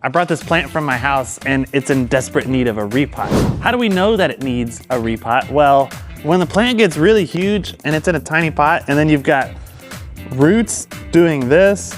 I brought this plant from my house and it's in desperate need of a repot. How do we know that it needs a repot? Well, when the plant gets really huge and it's in a tiny pot and then you've got roots doing this,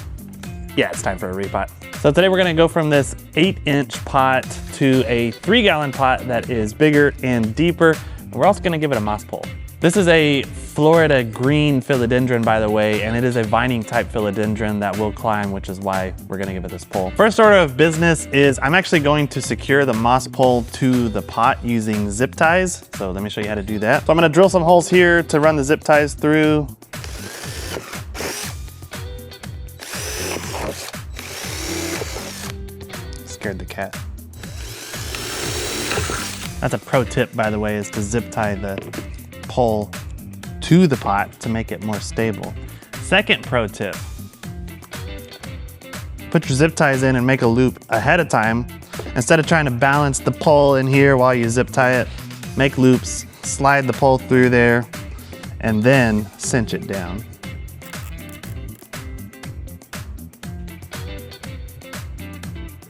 yeah, it's time for a repot. So today we're gonna go from this 8-inch pot to a 3-gallon pot that is bigger and deeper. And we're also gonna give it a moss pole. This is a Florida green philodendron, by the way, and it is a vining type philodendron that will climb, which is why we're gonna give it this pole. First order of business is I'm actually going to secure the moss pole to the pot using zip ties. So let me show you how to do that. So I'm gonna drill some holes here to run the zip ties through. Scared the cat. That's a pro tip, by the way, is to zip tie the pole to the pot to make it more stable. Second pro tip, put your zip ties in and make a loop ahead of time. Instead of trying to balance the pole in here while you zip tie it, make loops, slide the pole through there, and then cinch it down.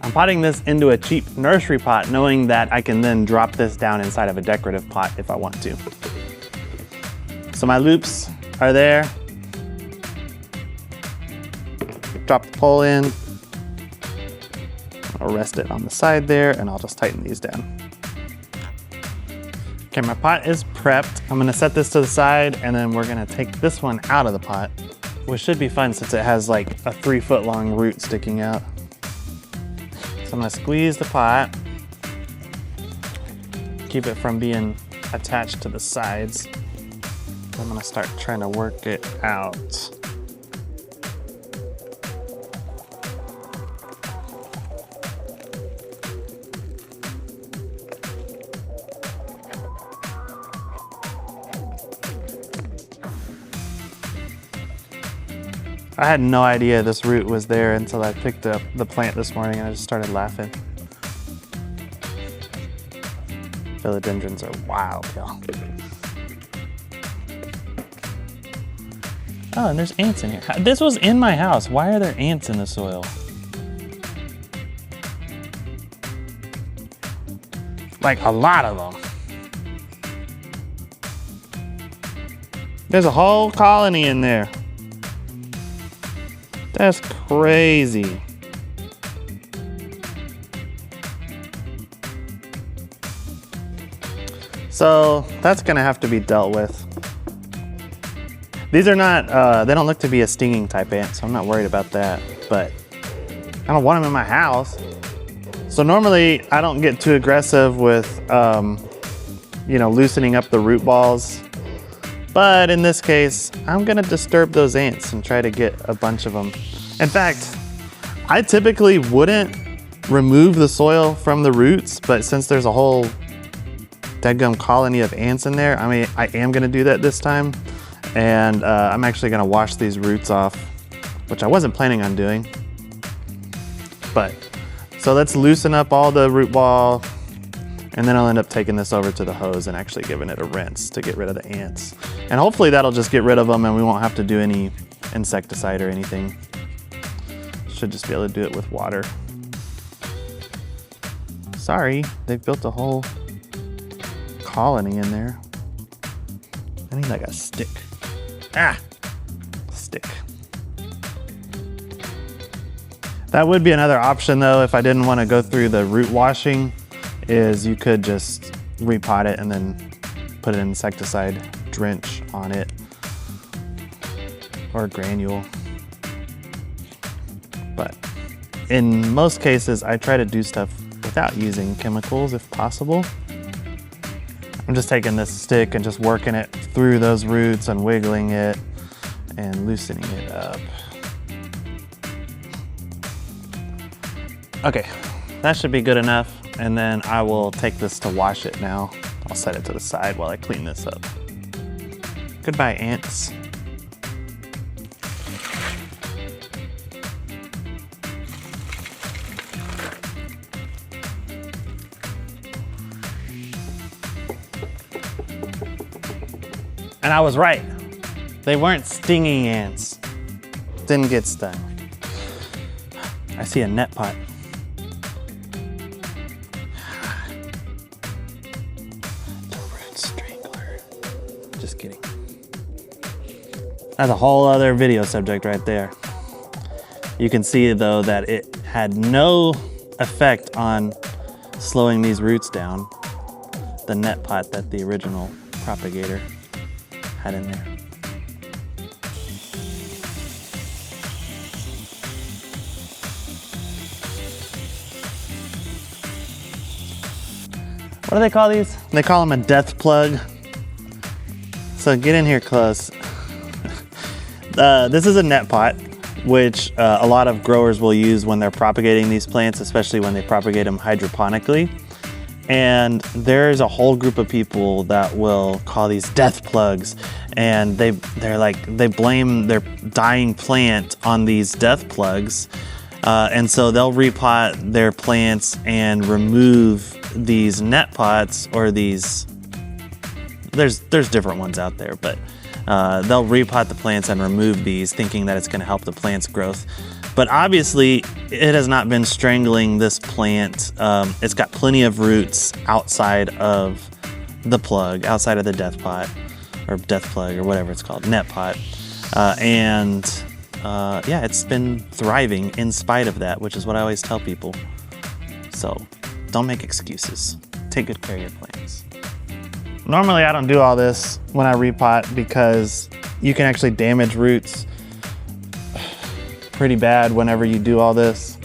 I'm potting this into a cheap nursery pot, knowing that I can then drop this down inside of a decorative pot if I want to. So my loops are there. Drop the pole in. I'll rest it on the side there and I'll just tighten these down. Okay, my pot is prepped. I'm gonna set this to the side and then we're gonna take this one out of the pot, which should be fun since it has like a 3-foot long root sticking out. So I'm gonna squeeze the pot, keep it from being attached to the sides. I'm gonna start trying to work it out. I had no idea this root was there until I picked up the plant this morning and I just started laughing. Philodendrons are wild, y'all. Oh, and there's ants in here. This was in my house. Why are there ants in the soil? Like a lot of them. There's a whole colony in there. That's crazy. So that's gonna have to be dealt with. These are not, they don't look to be a stinging type ant, so I'm not worried about that, but I don't want them in my house. So normally I don't get too aggressive with, you know, loosening up the root balls. But in this case, I'm gonna disturb those ants and try to get a bunch of them. In fact, I typically wouldn't remove the soil from the roots, but since there's a whole dadgum colony of ants in there, I mean, I am gonna do that this time. And I'm actually gonna wash these roots off, which I wasn't planning on doing. But, so let's loosen up all the root ball, and then I'll end up taking this over to the hose and actually giving it a rinse to get rid of the ants. And hopefully that'll just get rid of them and we won't have to do any insecticide or anything. Should just be able to do it with water. Sorry, they've built a whole colony in there. I need like a stick. Ah, stick. That would be another option though, if I didn't want to go through the root washing, is you could just repot it and then put an insecticide drench on it, or granule. But in most cases, I try to do stuff without using chemicals if possible. I'm just taking this stick and just working it through those roots and wiggling it and loosening it up. Okay, that should be good enough. And then I will take this to wash it now. I'll set it to the side while I clean this up. Goodbye, ants. And I was right. They weren't stinging ants. Didn't get stung. I see a net pot. Strangler. Just kidding. That's a whole other video subject right there. You can see though that it had no effect on slowing these roots down. The net pot that the original propagator had in there. What do they call these? They call them a death plug. So get in here close. This is a net pot, which a lot of growers will use when they're propagating these plants, especially when they propagate them hydroponically. And there's a whole group of people that will call these death plugs, and they blame their dying plant on these death plugs, and so they'll repot their plants and remove these net pots, or these, there's different ones out there, but they'll repot the plants and remove these, thinking that it's going to help the plant's growth. But obviously it has not been strangling this plant. It's got plenty of roots outside of the plug, outside of the death pot, or death plug, or whatever it's called, net pot. Yeah, it's been thriving in spite of that, which is what I always tell people. So don't make excuses. Take good care of your plants. Normally I don't do all this when I repot because you can actually damage roots pretty bad whenever you do all this,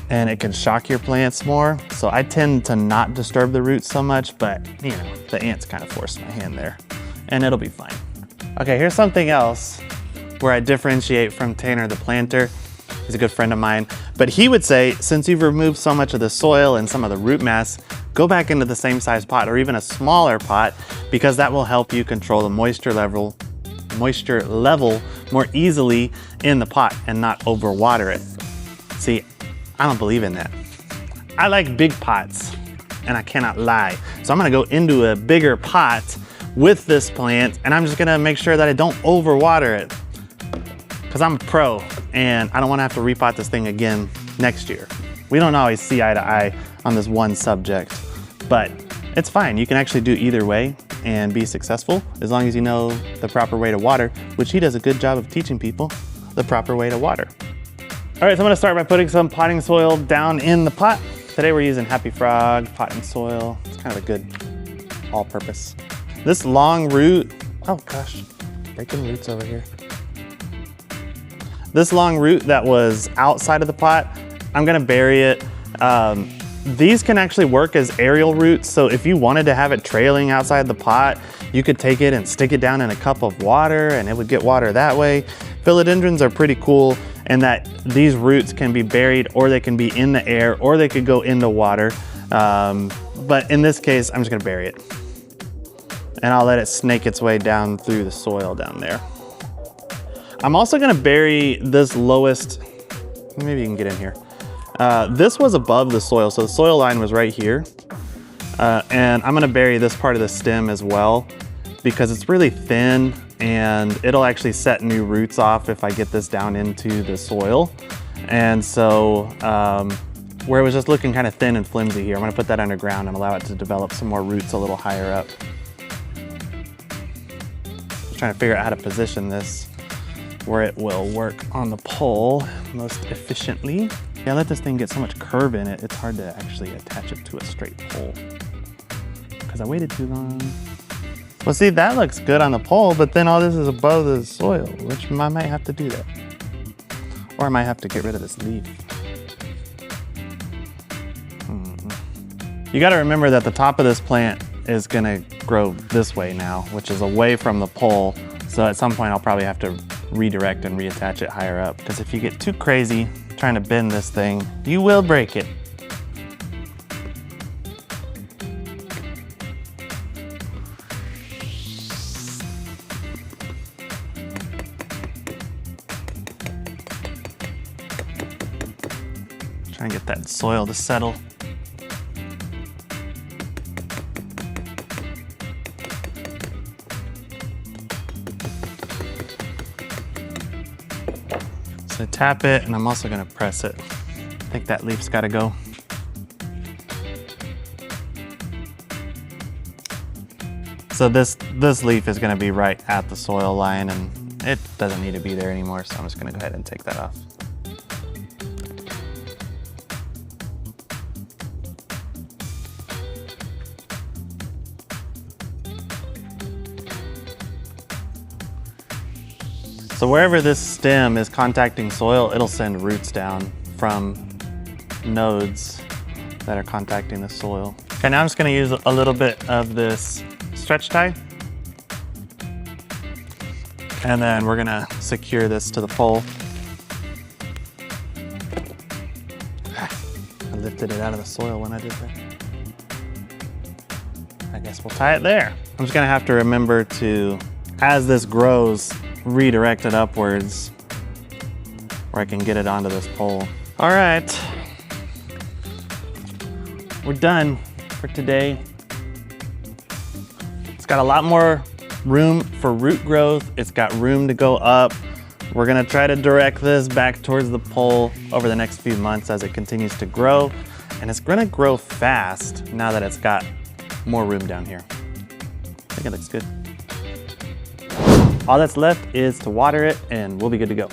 and it can shock your plants more. So I tend to not disturb the roots so much, but you know, the ants kind of forced my hand there, and it'll be fine. Okay, here's something else where I differentiate from Tanner the planter. He's a good friend of mine, but he would say, since you've removed so much of the soil and some of the root mass, go back into the same size pot or even a smaller pot, because that will help you control the moisture level more easily in the pot and not overwater it. See, I don't believe in that. I like big pots, and I cannot lie. So I'm gonna go into a bigger pot with this plant, and I'm just gonna make sure that I don't overwater it, because I'm a pro and I don't wanna have to repot this thing again next year. We don't always see eye to eye on this one subject, but it's fine. You can actually do either way and be successful as long as you know the proper way to water, which he does a good job of teaching people the proper way to water. All right, so I'm gonna start by putting some potting soil down in the pot. Today we're using Happy Frog potting soil. It's kind of a good all-purpose. This long root, oh gosh, breaking roots over here. This long root that was outside of the pot, I'm gonna bury it. These can actually work as aerial roots, so if you wanted to have it trailing outside the pot, you could take it and stick it down in a cup of water and it would get water that way. Philodendrons are pretty cool in that these roots can be buried, or they can be in the air, or they could go into water. But in this case, I'm just gonna bury it. And I'll let it snake its way down through the soil down there. I'm also gonna bury this lowest, maybe you can get in here. This was above the soil, so the soil line was right here. And I'm gonna bury this part of the stem as well, because it's really thin and it'll actually set new roots off if I get this down into the soil. And so, where it was just looking kind of thin and flimsy here, I'm gonna put that underground and allow it to develop some more roots a little higher up. Just trying to figure out how to position this where it will work on the pole most efficiently. Yeah, I let this thing get so much curve in it, it's hard to actually attach it to a straight pole because I waited too long. Well, see, that looks good on the pole, but then all this is above the soil, which I might have to do that. Or I might have to get rid of this leaf. You gotta remember that the top of this plant is gonna grow this way now, which is away from the pole. So at some point I'll probably have to redirect and reattach it higher up, because if you get too crazy trying to bend this thing, you will break it. Try and get that soil to settle. So tap it, and I'm also gonna press it. I think that leaf's gotta go. So this leaf is gonna be right at the soil line, and it doesn't need to be there anymore, so I'm just gonna go ahead and take that off. So wherever this stem is contacting soil, it'll send roots down from nodes that are contacting the soil. Okay, now I'm just gonna use a little bit of this stretch tie. And then we're gonna secure this to the pole. I lifted it out of the soil when I did that. I guess we'll tie it there. I'm just gonna have to remember to, as this grows, redirect it upwards where I can get it onto this pole. All right, we're done for today. It's got a lot more room for root growth. It's got room to go up. We're gonna try to direct this back towards the pole over the next few months as it continues to grow. And it's gonna grow fast now that it's got more room down here. I think it looks good. All that's left is to water it and we'll be good to go.